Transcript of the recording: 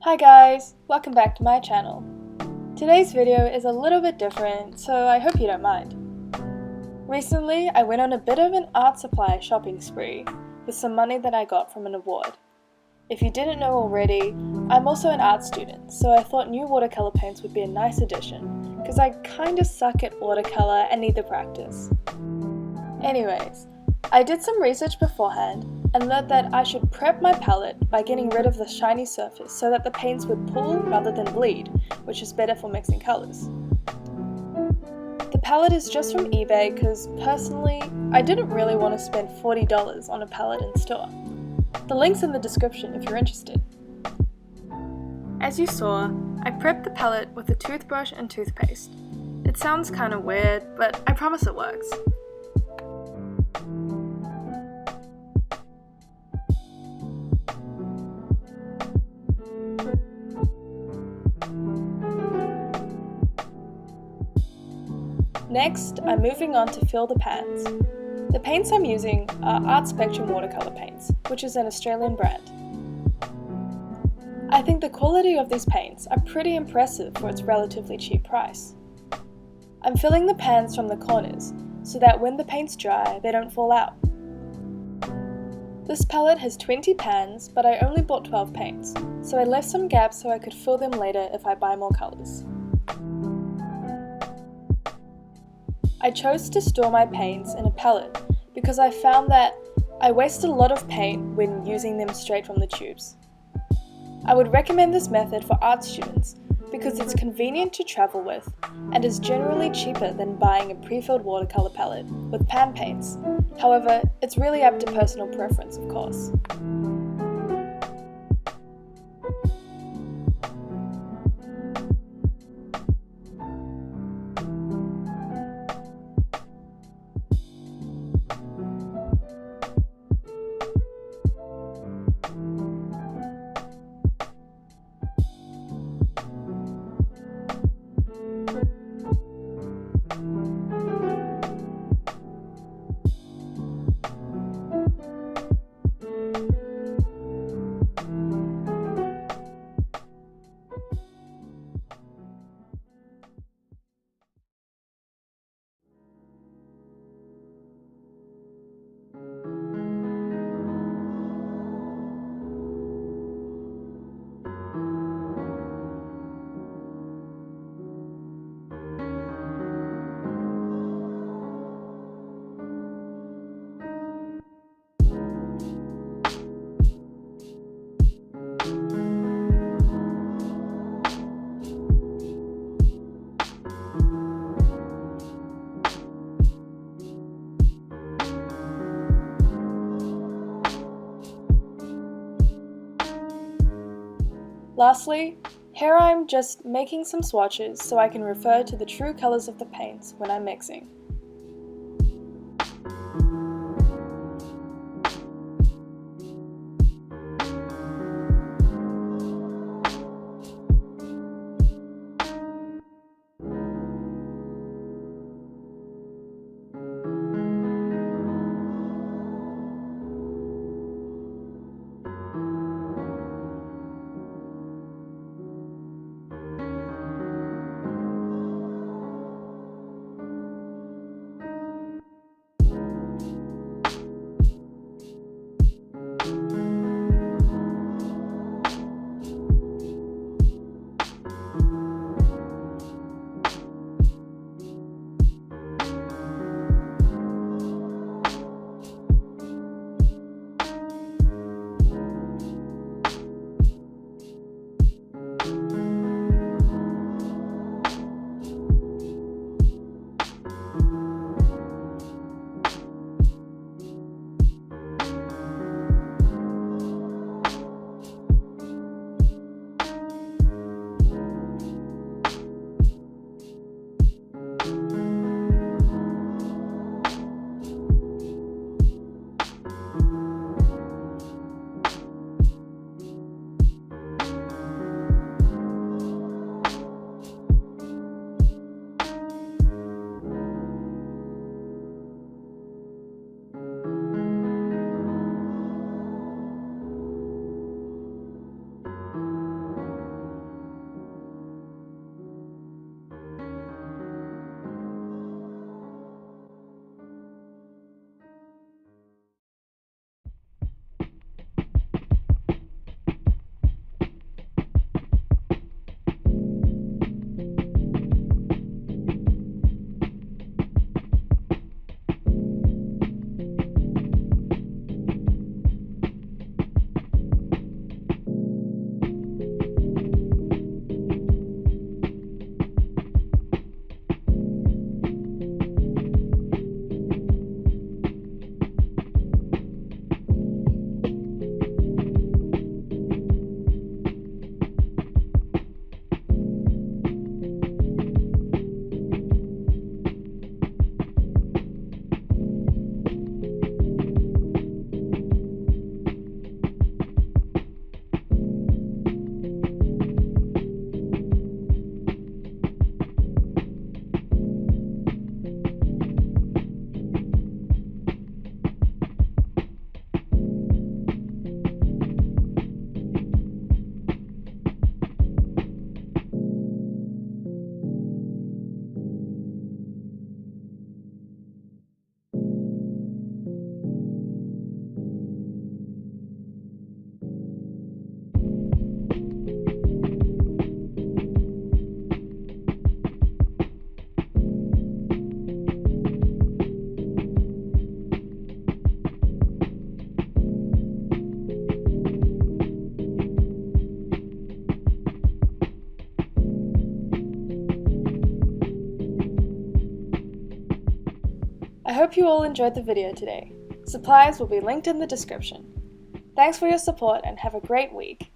Hi guys, welcome back to my channel. Today's video is a little bit different, so I hope you don't mind. Recently, I went on a bit of an art supply shopping spree with some money that I got from an award. If you didn't know already, I'm also an art student, so I thought new watercolour paints would be a nice addition, because I kinda suck at watercolour and need the practice. Anyways, I did some research beforehand and learned that I should prep my palette by getting rid of the shiny surface so that the paints would pull rather than bleed, which is better for mixing colours. The palette is just from eBay because personally, I didn't really want to spend $40 on a palette in store. The link's in the description if you're interested. As you saw, I prepped the palette with a toothbrush and toothpaste. It sounds kinda weird, but I promise it works. Next, I'm moving on to fill the pans. The paints I'm using are Art Spectrum watercolour paints, which is an Australian brand. I think the quality of these paints are pretty impressive for its relatively cheap price. I'm filling the pans from the corners so that when the paints dry, they don't fall out. This palette has 20 pans, but I only bought 12 paints, so I left some gaps so I could fill them later if I buy more colours. I chose to store my paints in a palette because I found that I wasted a lot of paint when using them straight from the tubes. I would recommend this method for art students because it's convenient to travel with and is generally cheaper than buying a pre-filled watercolour palette with pan paints. However, it's really up to personal preference, of course. Lastly, here I'm just making some swatches so I can refer to the true colours of the paints when I'm mixing. hope you all enjoyed the video today. Supplies will be linked in the description. Thanks for your support and have a great week.